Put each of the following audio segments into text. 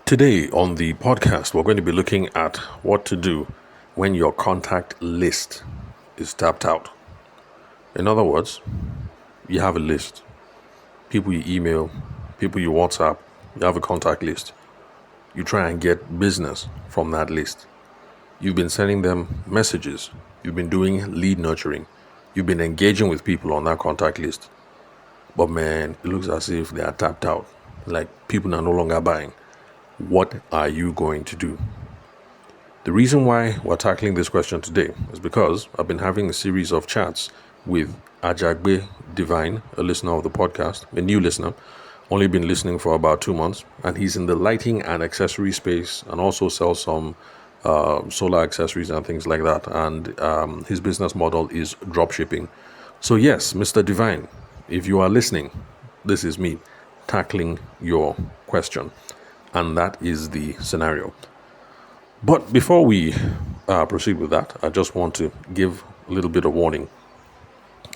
Today on the podcast, we're going to be looking at what to do when your contact list is tapped out. In other words, you have a list. People you email, people you WhatsApp, you have a contact list. You try and get business from that list. You've been sending them messages. You've been doing lead nurturing. You've been engaging with people on that contact list. But man, it looks as if they are tapped out. Like people are no longer buying. What are you going to do? The reason why we're tackling this question today is because I've been having a series of chats with Ajagbe Divine, a listener of the podcast, a new listener, only been listening for about 2 months, and he's in the lighting and accessory space and also sells some solar accessories and things like that. And his business model is drop shipping. So yes, Mr. Divine, if you are listening, this is me tackling your question. And that is the scenario. But before we proceed with that, I just want to give a little bit of warning.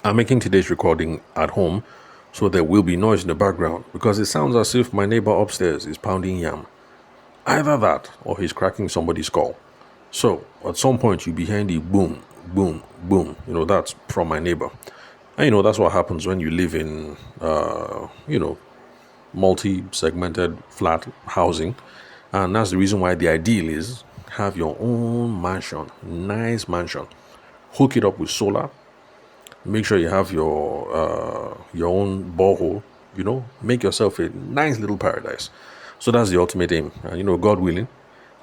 I'm making today's recording at home, so there will be noise in the background because it sounds as if my neighbor upstairs is pounding yam. Either that or he's cracking somebody's skull. So at some point you'll be hearing the boom, boom, boom. That's from my neighbor. And that's what happens when you live in, multi-segmented flat housing, and that's the reason why the ideal is have your own mansion, nice mansion, hook it up with solar, make sure you have your own borehole, make yourself a nice little paradise. So that's the ultimate aim. And God willing,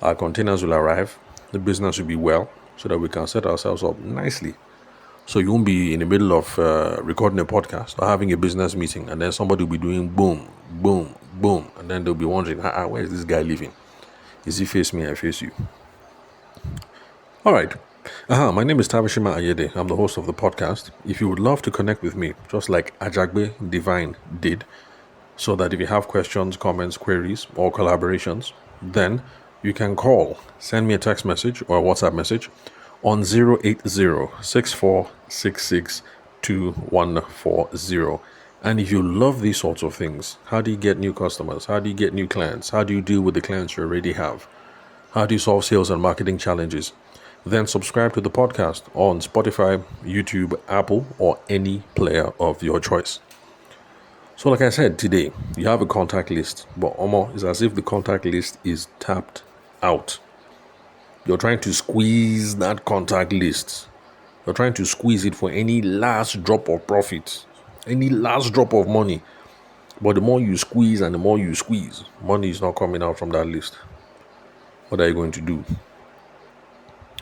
our containers will arrive, the business will be well, so that we can set ourselves up nicely. So you won't be in the middle of recording a podcast or having a business meeting, and then somebody will be doing boom, boom, boom, and then they'll be wondering, where is this guy living? Is he face me? I face you. All right. My name is Tabashima Ayede. I'm the host of the podcast. If you would love to connect with me, just like Ajagbe Divine did, so that if you have questions, comments, queries, or collaborations, then you can call, send me a text message or a WhatsApp message on 080-6466-2140. And if you love these sorts of things, how do you get new customers? How do you get new clients? How do you deal with the clients you already have? How do you solve sales and marketing challenges? Then subscribe to the podcast on Spotify, YouTube, Apple, or any player of your choice. So like I said, today, you have a contact list, but it's as if the contact list is tapped out. You're trying to squeeze that contact list. You're trying to squeeze it for any last drop of profit, any last drop of money. But the more you squeeze and the more you squeeze, money is not coming out from that list. What are you going to do?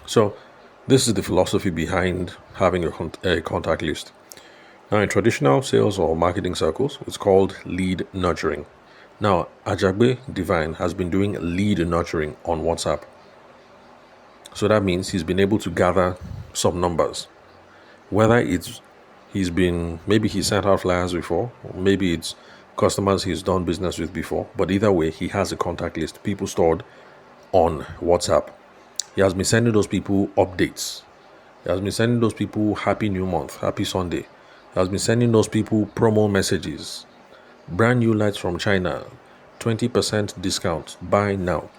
So this is the philosophy behind having a contact list. Now, in traditional sales or marketing circles, it's called lead nurturing. Now, Ajagbe Divine has been doing lead nurturing on WhatsApp. So that means he's been able to gather some numbers. Whether maybe he sent out flyers before, or maybe it's customers he's done business with before. But either way, he has a contact list, people stored on WhatsApp. He has been sending those people updates. He has been sending those people Happy New Month, Happy Sunday. He has been sending those people promo messages. Brand new lights from China, 20% discount, buy now.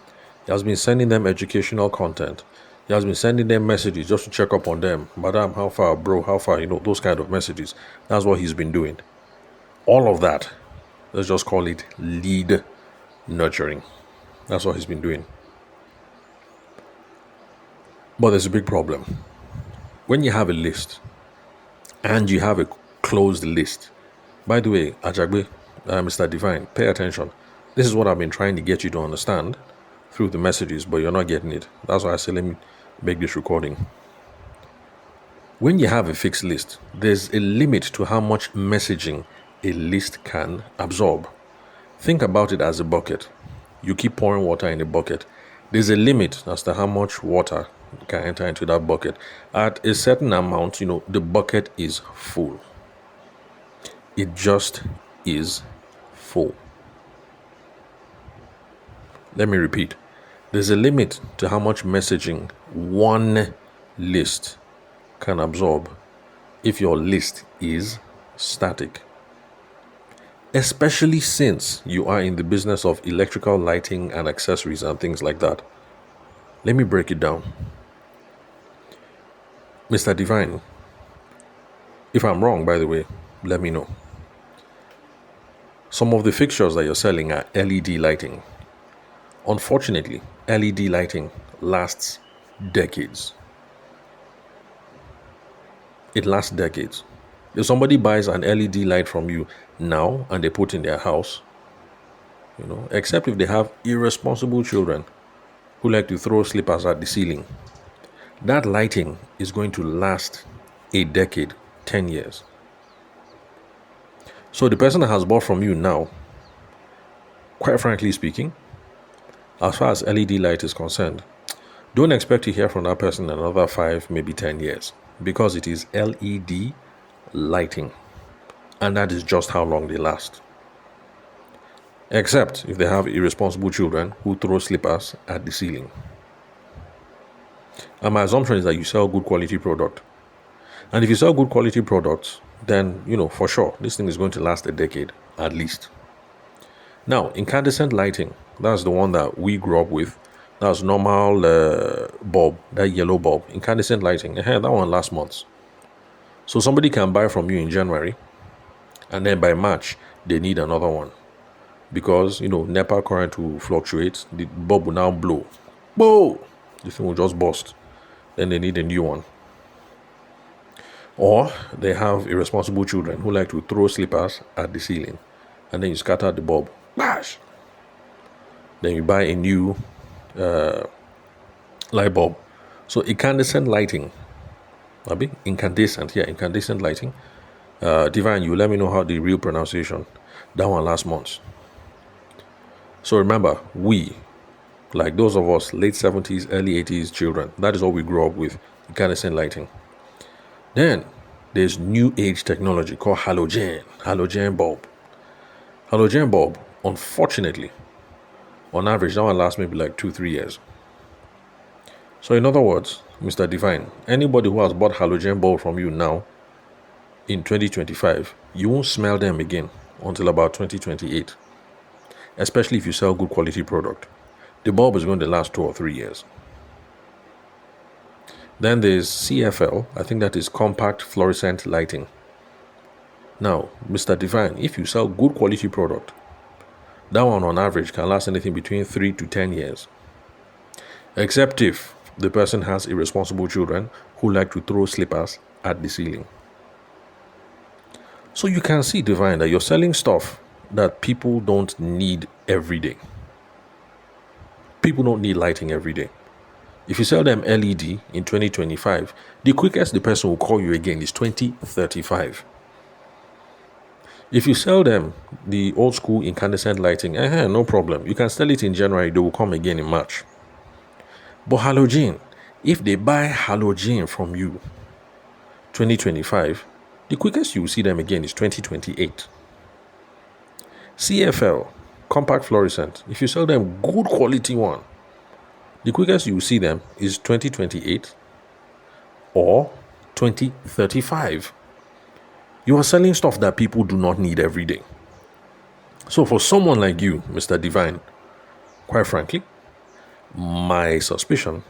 He has been sending them educational content. He has been sending them messages just to check up on them. Madam, how far? Bro, how far? Those kind of messages. That's what he's been doing. All of that, let's just call it lead nurturing. That's what he's been doing. But there's a big problem. When you have a list and you have a closed list, by the way, Ajagbe, Mr. Divine, pay attention. This is what I've been trying to get you to understand through the messages, but you're not getting it. That's why I say let me make this recording. When you have a fixed list, there's a limit to how much messaging a list can absorb. Think about it as a bucket. You keep pouring water in a bucket. There's a limit as to how much water can enter into that bucket. At a certain amount, the bucket is full. It just is full. Let me repeat. There's a limit to how much messaging one list can absorb if your list is static. especially since you are in the business of electrical lighting and accessories and things like that. Let me break it down. Mr. Divine, if I'm wrong, by the way, let me know. Some of the fixtures that you're selling are LED lighting. Unfortunately, LED lighting lasts decades. It lasts decades. If somebody buys an LED light from you now and they put in their house, except if they have irresponsible children who like to throw slippers at the ceiling, that lighting is going to last a decade, 10 years. So the person that has bought from you now, quite frankly speaking, as far as LED light is concerned, don't expect to hear from that person in another 5, maybe 10 years, because it is LED lighting, and that is just how long they last. Except if they have irresponsible children who throw slippers at the ceiling. And my assumption is that you sell good quality product. And if you sell good quality products, then, for sure, this thing is going to last a decade at least. Now, incandescent lighting, that's the one that we grew up with. That's normal bulb, that yellow bulb. Incandescent lighting, that one lasts months. So somebody can buy from you in January, and then by March, they need another one. Because, NEPA current will fluctuate, the bulb will now blow. Whoa! The thing will just burst. Then they need a new one. Or they have irresponsible children who like to throw slippers at the ceiling. And then you scatter the bulb. Bash! Then you buy a new light bulb. So incandescent lighting. Incandescent lighting. Divine, you let me know how the real pronunciation. That one last month. So remember, we, like those of us late 70s, early 80s children, that is what we grew up with, incandescent lighting. Then there's new age technology called halogen bulb. Halogen bulb, unfortunately, on average, that one lasts maybe like 2-3 years. So in other words, Mr. Divine, anybody who has bought halogen bulb from you now in 2025, you won't smell them again until about 2028. Especially if you sell good quality product. The bulb is going to last 2 or 3 years. Then there's CFL, I think that is compact fluorescent lighting. Now, Mr. Divine, if you sell good quality product, that one on average can last anything between 3 to 10 years. Except if the person has irresponsible children who like to throw slippers at the ceiling. So you can see, Divine, that you're selling stuff that people don't need every day. People don't need lighting every day. If you sell them LED in 2025, the quickest the person will call you again is 2035. If you sell them the old school incandescent lighting, no problem. You can sell it in January, they will come again in March. But halogen, if they buy halogen from you 2025, the quickest you will see them again is 2028. CFL, compact fluorescent, if you sell them good quality one, the quickest you will see them is 2028 or 2035. You are selling stuff that people do not need every day. So for someone like you, Mr. Divine, quite frankly, my suspicion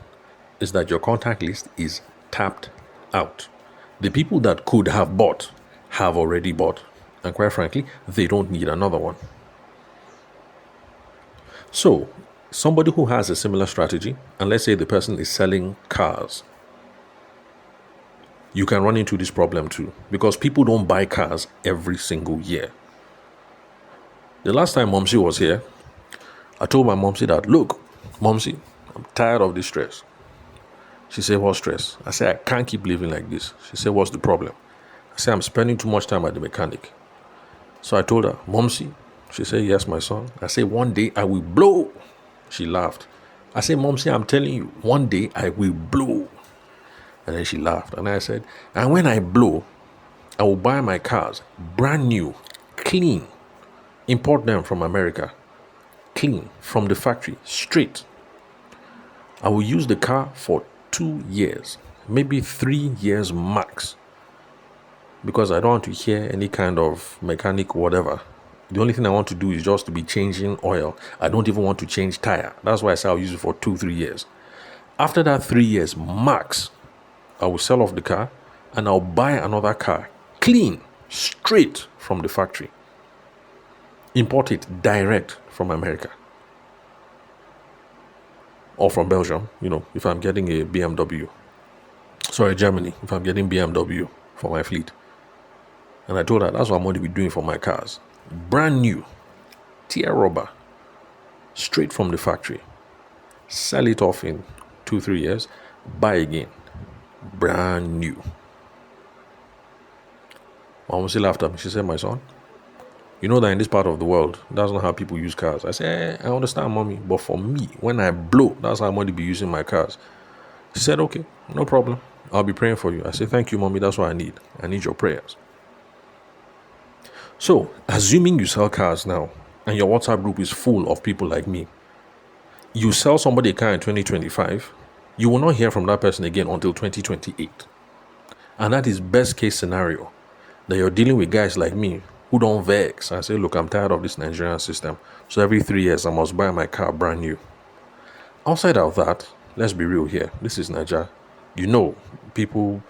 is that your contact list is tapped out. The people that could have bought have already bought. And quite frankly, they don't need another one. So, somebody who has a similar strategy, and let's say the person is selling cars, you can run into this problem too, because people don't buy cars every single year. The last time Momsy was here, I told my Momsy that, look, Momsy, I'm tired of this stress. She said, what stress? I said, I can't keep living like this. She said, what's the problem? I said, I'm spending too much time at the mechanic. So I told her, Momsy. She said, yes, my son. I said, one day I will blow. She laughed. I said, Momsy, I'm telling you, one day I will blow. And then she laughed. And I said, and when I blow, I will buy my cars brand new, clean, import them from America, clean, from the factory, straight. I will use the car for 2 years, maybe 3 years max. Because I don't want to hear any kind of mechanic whatever The only thing I want to do is just to be changing oil. I don't even want to change tire. That's why I say I'll use it for 2-3 years. After that 3 years max, I will sell off the car and I'll buy another car, clean, straight from the factory. Import it direct from America or from Belgium, if I'm getting a BMW. Sorry, Germany, if I'm getting BMW for my fleet. And I told her that's what I'm going to be doing for my cars. Brand new, tear rubber, straight from the factory. Sell it off in 2-3 years, buy again, brand new. My mom still laughed at me. She said, my son, you know that in this part of the world, that's not how people use cars. I said, I understand, mommy, but for me, when I blow, that's how I'm going to be using my cars. She said, okay, no problem. I'll be praying for you. I said, thank you, mommy. That's what I need. I need your prayers. So, assuming you sell cars now, and your WhatsApp group is full of people like me, you sell somebody a car in 2025, you will not hear from that person again until 2028. And that is best case scenario, that you're dealing with guys like me who don't vex. I say, look, I'm tired of this Nigerian system. So every 3 years, I must buy my car brand new. Outside of that, let's be real here. This is Nigeria. People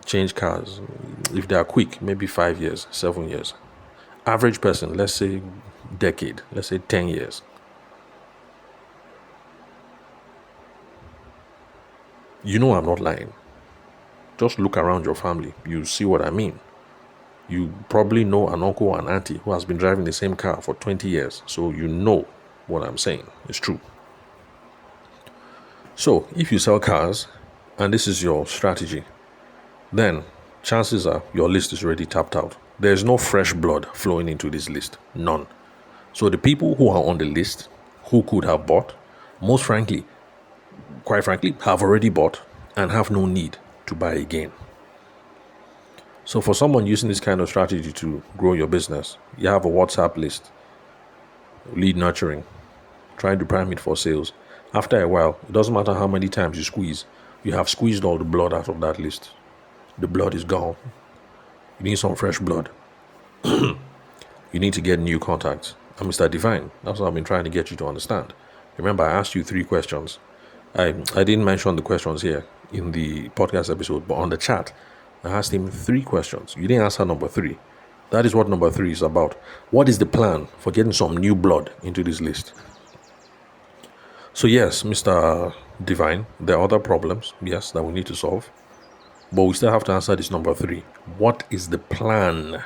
change cars. If they are quick, maybe 5 years, 7 years. Average person, let's say decade, let's say 10 years. I'm not lying. Just look around your family. You see what I mean. You probably know an uncle or an auntie who has been driving the same car for 20 years. So you know what I'm saying. It's true. So if you sell cars and this is your strategy, then chances are your list is already tapped out. There's no fresh blood flowing into this list. None. So the people who are on the list, who could have bought, quite frankly, have already bought and have no need to buy again. So for someone using this kind of strategy to grow your business, you have a WhatsApp list, lead nurturing, trying to prime it for sales. After a while, it doesn't matter how many times you squeeze, you have squeezed all the blood out of that list. The blood is gone. You need some fresh blood. You need to get new contacts. I'm Mr. Divine. That's what I've been trying to get you to understand. Remember, I asked you 3 questions. I didn't mention the questions here in the podcast episode, but on the chat, I asked him 3 questions. You didn't answer number 3. That is what number 3 is about. What is the plan for getting some new blood into this list? So yes, Mr. Divine, there are other problems, yes, that we need to solve. But we still have to answer this number 3. What is the plan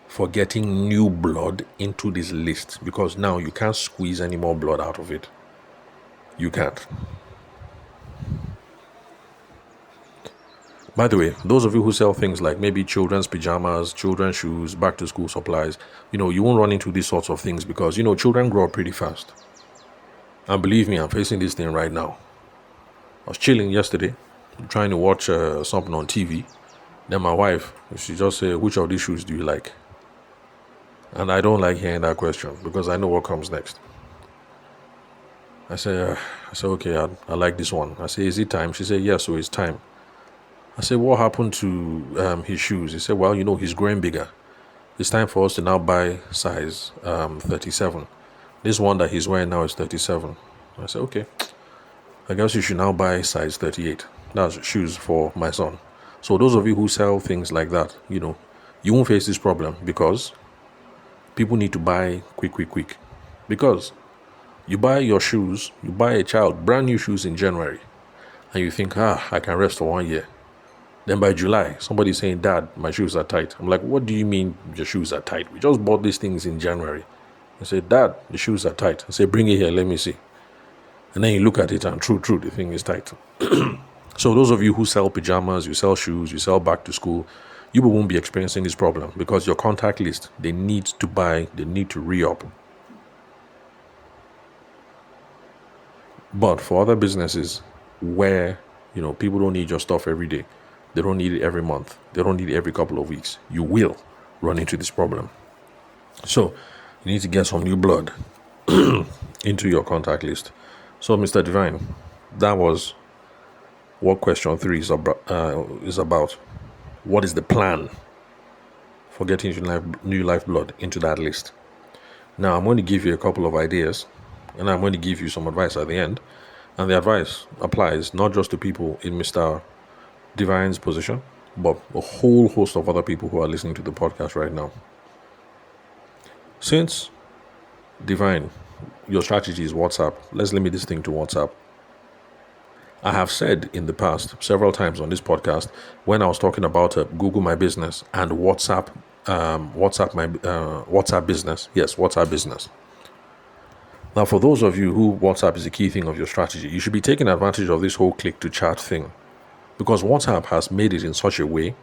for getting new blood into this list? Because now you can't squeeze any more blood out of it. You can't. By the way, those of you who sell things like maybe children's pajamas, children's shoes, back to school supplies, you won't run into these sorts of things because, children grow up pretty fast. And believe me, I'm facing this thing right now. I was chilling yesterday, trying to watch something on TV. Then my wife, she just said, which of these shoes do you like? And I don't like hearing that question because I know what comes next. I said, okay, I like this one. I said, is it time? She said, yes, so it's time. I said, what happened to his shoes? He said, well, he's growing bigger. It's time for us to now buy size 37. This one that he's wearing now is 37. I said, okay, I guess you should now buy size 38. That's shoes for my son. So those of you who sell things like that, you won't face this problem because people need to buy quick. Because you buy your shoes, you buy a child brand new shoes in January, and you think, I can rest for 1 year. Then by July, somebody's saying, Dad, my shoes are tight. I'm like, what do you mean your shoes are tight? We just bought these things in January. I said, Dad, the shoes are tight. I said, bring it here, let me see. And then you look at it and true, the thing is tight. So those of you who sell pajamas, you sell shoes, you sell back to school, you won't be experiencing this problem because your contact list, they need to buy, they need to re-up. But for other businesses where, people don't need your stuff every day, they don't need it every month, they don't need it every couple of weeks, you will run into this problem. So you need to get some new blood into your contact list. So Mr. Divine, that was what question 3 is about. What is the plan for getting new lifeblood into that list. Now, I'm going to give you a couple of ideas, and I'm going to give you some advice at the end. And the advice applies not just to people in Mr. Divine's position, but a whole host of other people who are listening to the podcast right now. Since Divine, your strategy is WhatsApp, let's limit this thing to WhatsApp. I have said in the past several times on this podcast, when I was talking about Google My Business and WhatsApp Business. Yes, WhatsApp Business. Now, for those of you who WhatsApp is a key thing of your strategy, you should be taking advantage of this whole click to chat thing, because WhatsApp has made it in such a way.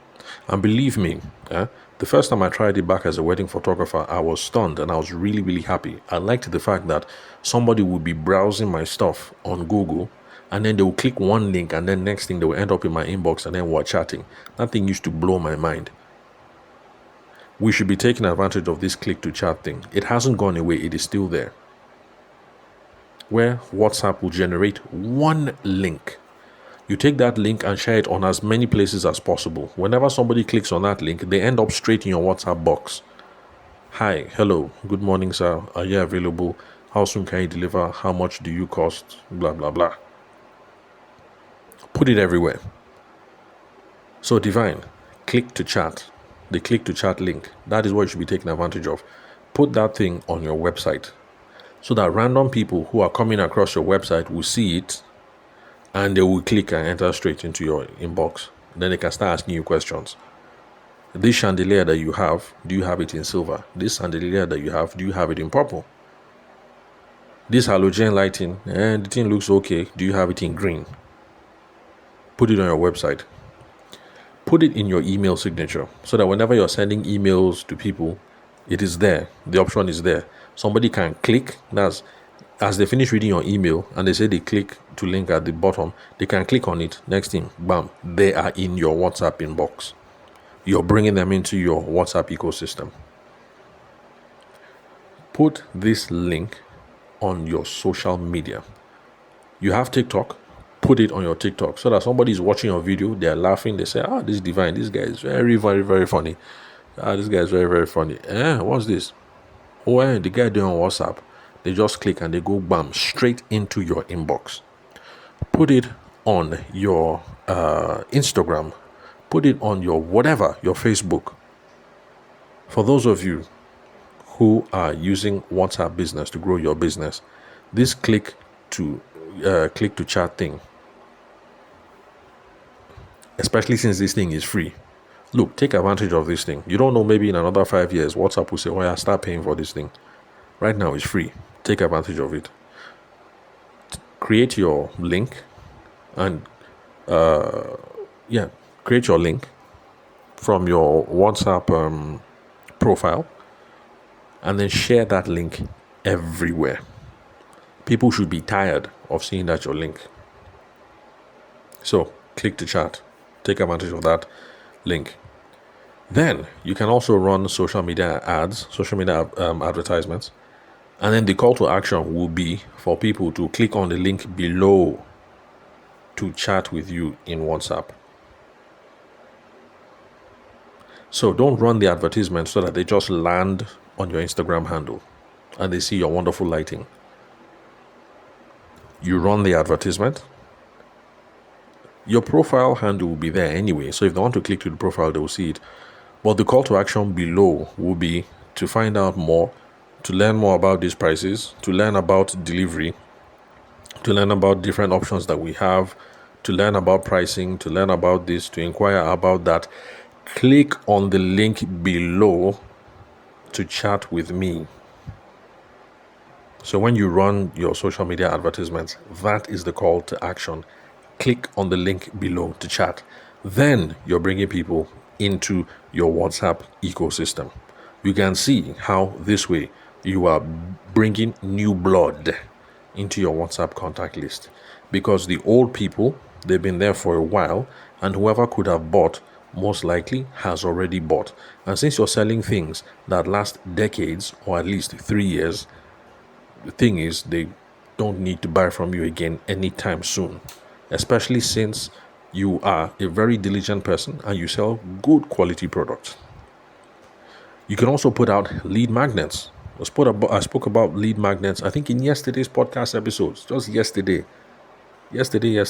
And believe me, the first time I tried it back as a wedding photographer, I was stunned and I was really, really happy. I liked the fact that somebody would be browsing my stuff on Google, and then they will click one link, and then next thing they will end up in my inbox, and then we're chatting. That thing used to blow my mind. We should be taking advantage of this click to chat thing. It hasn't gone away. It is still there. Where WhatsApp will generate one link. You take that link and share it on as many places as possible. Whenever somebody clicks on that link, they end up straight in your WhatsApp box. Hi, hello, good morning, sir. Are you available? How soon can you deliver? How much do you cost? Blah, blah, blah. Put it everywhere. So Divine, click to chat. The click to chat link. That is what you should be taking advantage of. Put that thing on your website so that random people who are coming across your website will see it, and they will click and enter straight into your inbox. Then they can start asking you questions. This chandelier that you have, do you have it in silver? This chandelier that you have, do you have it in purple? This halogen lighting, the thing looks okay. Do you have it in green? Put it on your website. Put it in your email signature so that whenever you're sending emails to people, it is there. The option is there. Somebody can click. That's as they finish reading your email and they say they click to link at the bottom, they can click on it. Next thing, bam, they are in your WhatsApp inbox. You're bringing them into your WhatsApp ecosystem. Put this link on your social media. You have TikTok. Put it on your TikTok so that somebody is watching your video, they're laughing, they say, this is Divine, this guy is very, very, very funny. This guy is very, very funny. What's this? The guy doing on WhatsApp. They just click and they go bam, straight into your inbox. Put it on your Instagram. Put it on your whatever, your Facebook. For those of you who are using WhatsApp Business to grow your business, this click to chat thing, especially since this thing is free. Look, take advantage of this thing. You don't know, maybe in another 5 years, WhatsApp will say, start paying for this thing. Right now, it's free. Take advantage of it. Create your link and, create your link from your WhatsApp profile, and then share that link everywhere. People should be tired of seeing that your link. So, click to chat. Take advantage of that link. Then you can also run social media ads, advertisements, and then the call to action will be for people to click on the link below to chat with you in WhatsApp. So don't run the advertisement so that they just land on your Instagram handle and they see your wonderful lighting. You run the advertisement. Your profile handle will be there anyway, so if they want to click to the profile, they will see it. But the call to action below will be to find out more, to learn more about these prices, to learn about delivery, to learn about different options that we have, to learn about pricing, to learn about this, to inquire about that. Click on the link below to chat with me. So when you run your social media advertisements, that is the call to action. Click on the link below to chat. Then you're bringing people into your WhatsApp ecosystem. You can see how this way you are bringing new blood into your WhatsApp contact list, because the old people, they've been there for a while, and whoever could have bought most likely has already bought. And since you're selling things that last decades or at least 3 years, the thing is they don't need to buy from you again anytime soon, especially since you are a very diligent person and you sell good quality products. You can also put out lead magnets. I spoke about lead magnets, I think, in yesterday's podcast episodes, just yesterday. Yesterday. I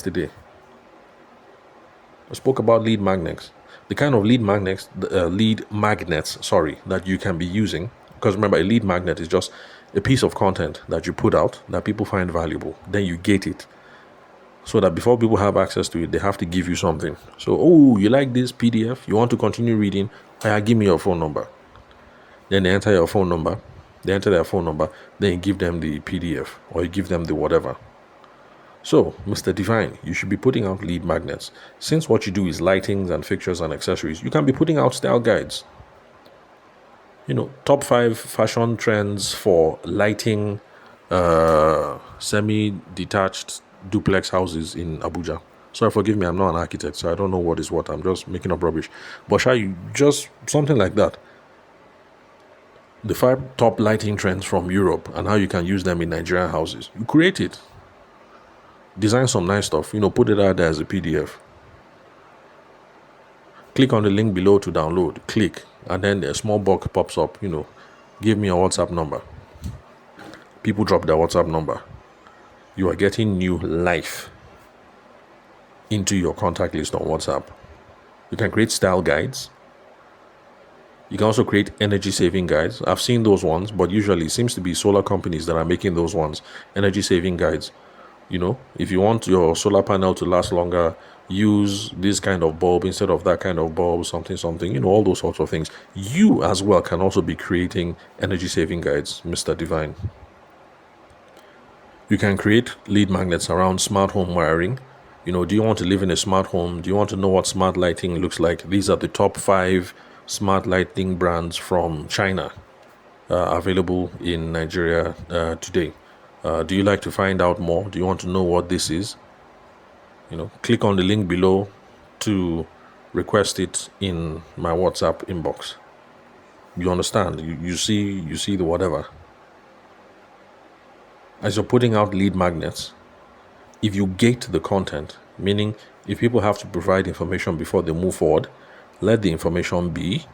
spoke about lead magnets. The kind of lead magnets that you can be using. Because remember, a lead magnet is just a piece of content that you put out that people find valuable. Then you gate it. So that before people have access to it, they have to give you something. So, oh, you like this PDF? You want to continue reading? Give me your phone number. Then they enter your phone number. They enter their phone number. Then you give them the PDF or you give them the whatever. So, Mr. Divine, you should be putting out lead magnets. Since what you do is lightings and fixtures and accessories, you can be putting out style guides. Top 5 fashion trends for lighting semi-detached duplex houses in Abuja. Sorry, forgive me, I'm not an architect, so I don't know what is what. I'm just making up rubbish. But shall you just something like that? The 5 top lighting trends from Europe and how you can use them in Nigerian houses. You create it. Design some nice stuff. Put it out there as a PDF. Click on the link below to download. Click. And then a small box pops up. Give me your WhatsApp number. People drop their WhatsApp number. You are getting new life into your contact list on WhatsApp. You can create style guides. You can also create energy saving guides. I've seen those ones, but usually it seems to be solar companies that are making those ones. Energy saving guides. If you want your solar panel to last longer, use this kind of bulb instead of that kind of bulb, something, all those sorts of things. You as well can also be creating energy saving guides, Mr. Divine. You can create lead magnets around smart home wiring. Do you want to live in a smart home? Do you want to know what smart lighting looks like? These are the top 5 smart lighting brands from China available in Nigeria today. Do you like to find out more? Do you want to know what this is? Click on the link below to request it in my WhatsApp inbox. You understand? You see the whatever. As you're putting out lead magnets, if you gate the content, meaning if people have to provide information before they move forward, let the information be,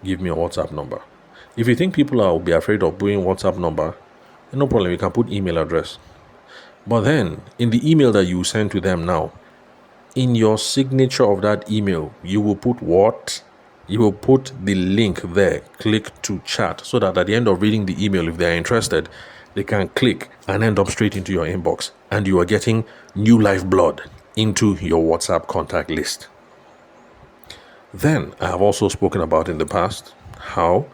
give me a WhatsApp number. If you think people will be afraid of doing WhatsApp number, no problem, you can put email address. But then, in the email that you send to them now, in your signature of that email, you will put what? You will put the link there, click to chat, so that at the end of reading the email, if they're interested, they can click and end up straight into your inbox. And you are getting new lifeblood into your WhatsApp contact list. Then, I have also spoken about in the past how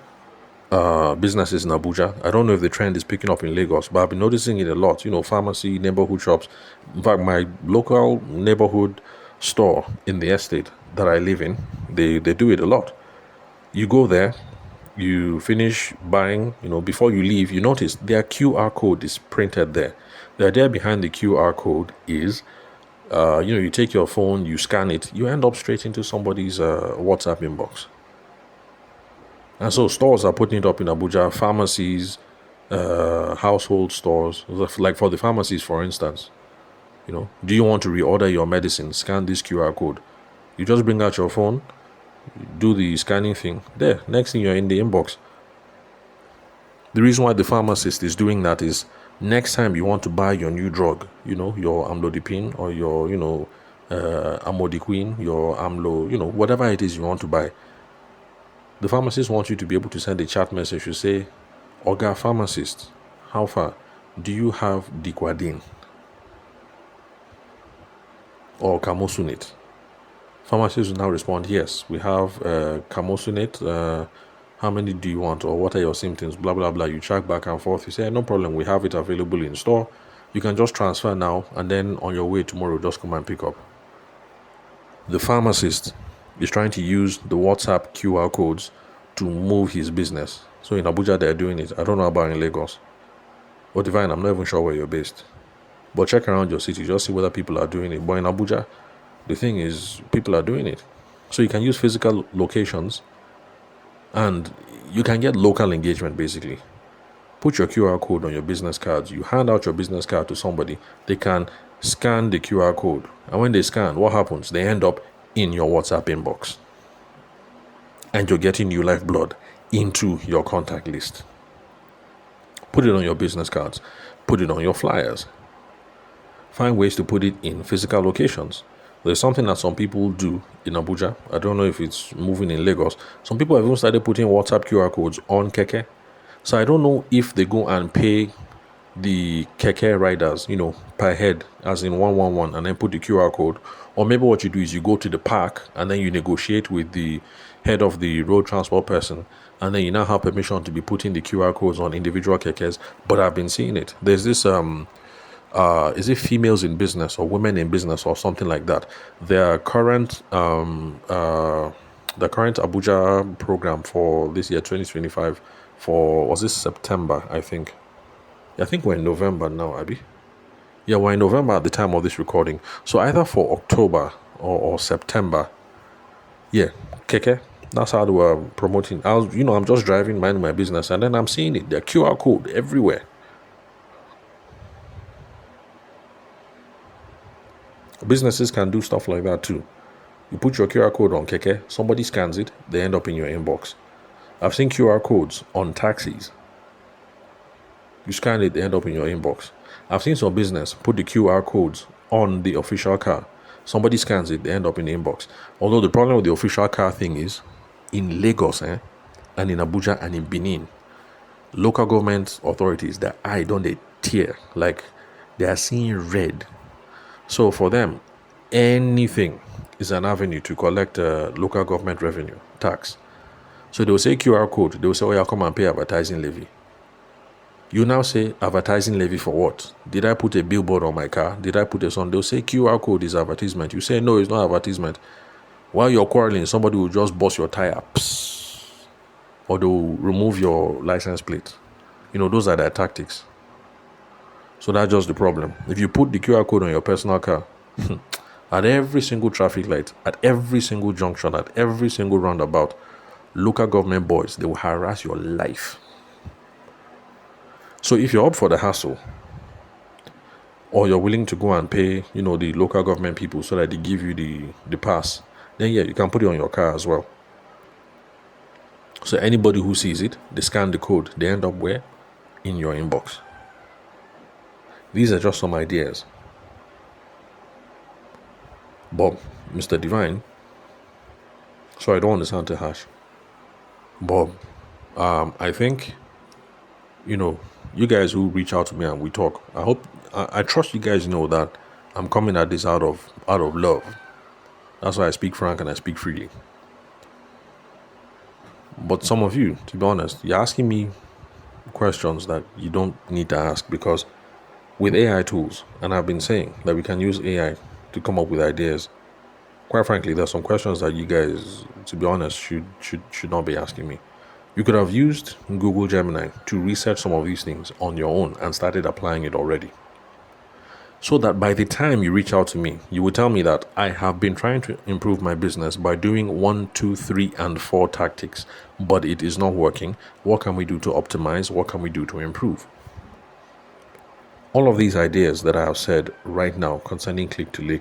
businesses in Abuja, I don't know if the trend is picking up in Lagos, but I've been noticing it a lot. Pharmacy, neighborhood shops. In fact, my local neighborhood store in the estate that I live in, they do it a lot. You go there, you finish buying, before you leave, you notice their QR code is printed there. The idea behind the QR code is, you take your phone, you scan it, you end up straight into somebody's WhatsApp inbox. And so stores are putting it up in Abuja, pharmacies, household stores, like for the pharmacies, for instance. Do you want to reorder your medicine? Scan this QR code. You just bring out your phone, do the scanning thing. There, next thing you're in the inbox. The reason why the pharmacist is doing that is next time you want to buy your new drug, your amlodipine or your, amodiquine, your amlo, whatever it is you want to buy. The pharmacist wants you to be able to send a chat message to say, Oga pharmacist, how far? Do you have Diquadin or Camosunate? Pharmacist will now respond, yes, we have Camosunate. How many do you want, or what are your symptoms? Blah, blah, blah. You track back and forth. You say, no problem, we have it available in store. You can just transfer now, and then on your way tomorrow, just come and pick up. The pharmacist is trying to use the WhatsApp QR codes to move his business. So in Abuja, they're doing it. I don't know about in Lagos. Or Divine, I'm not even sure where you're based. But check around your city, just see whether people are doing it. But in Abuja, the thing is, people are doing it. So you can use physical locations and you can get local engagement, basically. Put your QR code on your business cards. You hand out your business card to somebody. They can scan the QR code. And when they scan, what happens? They end up in your WhatsApp inbox. And you're getting new lifeblood into your contact list. Put it on your business cards. Put it on your flyers. Find ways to put it in physical locations. There's something that some people do in Abuja. I don't know if it's moving in Lagos. Some people have even started putting WhatsApp QR codes on keke. So I don't know if they go and pay the keke riders, per head, as in 111, and then put the QR code. Or maybe what you do is you go to the park and then you negotiate with the head of the road transport person, and then you now have permission to be putting the QR codes on individual kekes. But I've been seeing it. There's this is it females in business or women in business or something like that? Their current the current Abuja program for this year 2025, was this September, I think. I think we're in November now, Abby. Yeah, we're in November at the time of this recording. So either for October or September. Yeah, keke. That's how they were promoting. I'm just driving, minding my business, and then I'm seeing it. The QR code everywhere. Businesses can do stuff like that too. You put your QR code on keke, somebody scans it, they end up in your inbox. I've seen QR codes on taxis. You scan it, they end up in your inbox. I've seen some business put the QR codes on the official car. Somebody scans it, they end up in the inbox. Although the problem with the official car thing is, in Lagos and in Abuja and in Benin, local government authorities, their eye don't they tear, like they are seeing red. So for them, anything is an avenue to collect local government revenue, tax. So they will say QR code. They will say, oh yeah, come and pay advertising levy. You now say advertising levy for what? Did I put a billboard on my car? Did I put a sign? They'll say QR code is advertisement. You say, no, it's not advertisement. While you're quarreling, somebody will just bust your tire. Psst, or they'll remove your license plate. Those are their tactics. So that's just the problem. If you put the QR code on your personal car, at every single traffic light, at every single junction, at every single roundabout, local government boys, they will harass your life. So if you're up for the hassle, or you're willing to go and pay, the local government people so that they give you the pass, then yeah, you can put it on your car as well. So anybody who sees it, they scan the code, they end up where? In your inbox. These are just some ideas. Bob, Mr. Divine, so I don't want to sound too harsh. Bob, I think, you guys who reach out to me and we talk, I trust you guys know that I'm coming at this out of love. That's why I speak frank and I speak freely. But some of you, to be honest, you're asking me questions that you don't need to ask, because with AI tools, and I've been saying that we can use AI to come up with ideas. Quite frankly, there's some questions that you guys, to be honest, should not be asking me. You could have used Google Gemini to research some of these things on your own and started applying it already. So that by the time you reach out to me, you will tell me that I have been trying to improve my business by doing 1, 2, 3, and 4 tactics, but it is not working. What can we do to optimize? What can we do to improve? All of these ideas that I have said right now concerning click to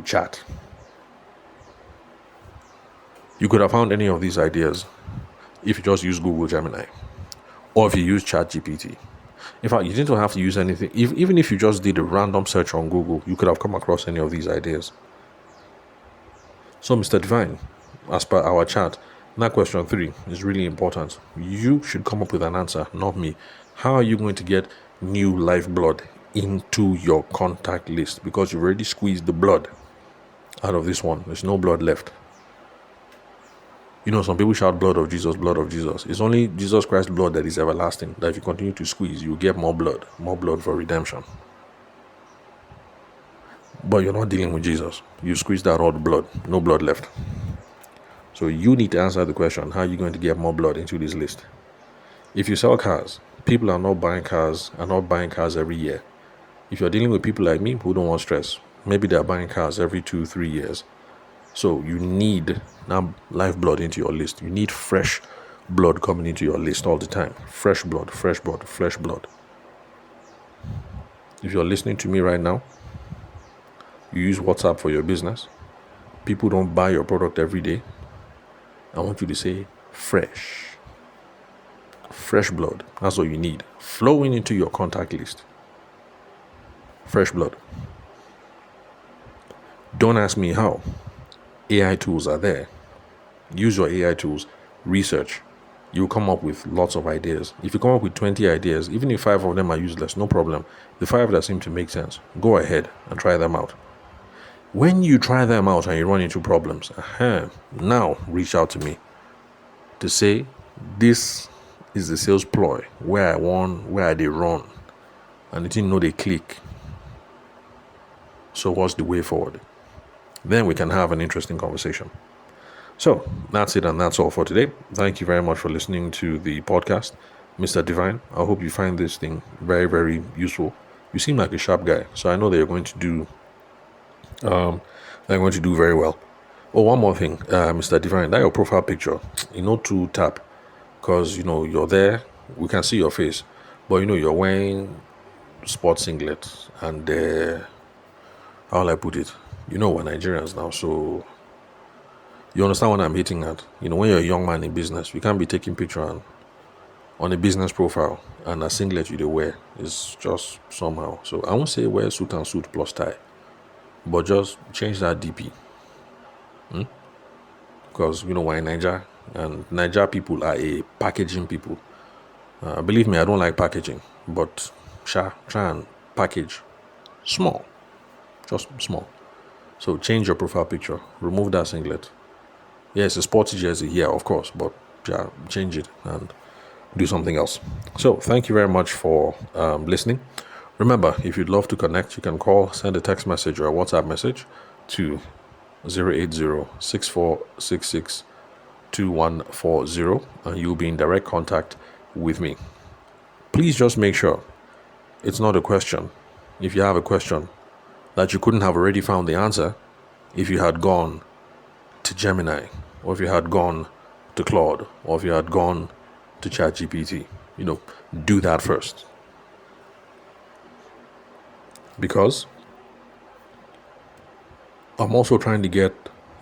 chat. You could have found any of these ideas if you just use Google Gemini, or if you use ChatGPT. In fact, you didn't have to use anything. Even if you just did a random search on Google, you could have come across any of these ideas. So, Mr. Divine, as per our chat, now question 3 is really important. You should come up with an answer, not me. How are you going to get new lifeblood into your contact list? Because you've already squeezed the blood out of this one. There's no blood left. Some people shout blood of Jesus, blood of Jesus. It's only Jesus Christ's blood that is everlasting, that if you continue to squeeze, you get more blood for redemption. But you're not dealing with Jesus. You squeezed out all the blood, no blood left. So you need to answer the question, how are you going to get more blood into this list? If you sell cars, people are not buying cars every year. If you're dealing with people like me who don't want stress, maybe they're buying cars every 2-3 years. So you need now lifeblood into your list. You need fresh blood coming into your list all the time. Fresh blood, fresh blood, fresh blood. If you're listening to me right now, you use WhatsApp for your business. People don't buy your product every day. I want you to say fresh. Fresh blood. That's what you need. Flowing into your contact list. Fresh blood. Don't ask me how. AI tools are there. Use your AI tools. Research. You'll come up with lots of ideas. If you come up with 20 ideas, even if 5 of them are useless, no problem. The 5 that seem to make sense, go ahead and try them out. When you try them out and you run into problems, now reach out to me to say, this is the sales ploy where they run, and it didn't know they click. So what's the way forward? Then we can have an interesting conversation. So that's it, and that's all for today. Thank you very much for listening to the podcast, Mr. Divine. I hope you find this thing very, very useful. You seem like a sharp guy, so I know that you're going to do very well. Oh, one more thing, Mr. Divine, that your profile picture, to tap, because you're there, we can see your face, but you're wearing sports singlet, and how will I put it? We're Nigerians now, so you understand what I'm hitting at. When you're a young man in business, you can't be taking picture on a business profile and a singlet you wear. It's just somehow. So I won't say wear suit and suit plus tie, but just change that DP. Because we're in Nigeria, and Nigeria people are a packaging people. Believe me, I don't like packaging, but try and package small, just small. So change your profile picture, remove that singlet. Yes, a sporty jersey, yeah, of course, but change it and do something else. So thank you very much for listening. Remember, if you'd love to connect, you can call, send a text message or a WhatsApp message to 080-6466-2140, and you'll be in direct contact with me. Please just make sure it's not a question. If you have a question that you couldn't have already found the answer if you had gone to Gemini, or if you had gone to Claude, or if you had gone to ChatGPT, do that first. Because I'm also trying to get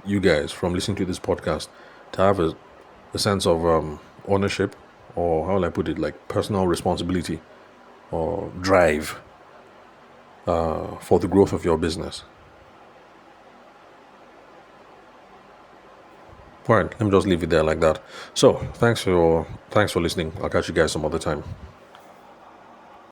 you guys, from listening to this podcast, to have a sense of ownership, or how will I put it, like personal responsibility or drive for the growth of your business. All right, let me just leave it there like that. So thanks for listening. I'll catch you guys some other time.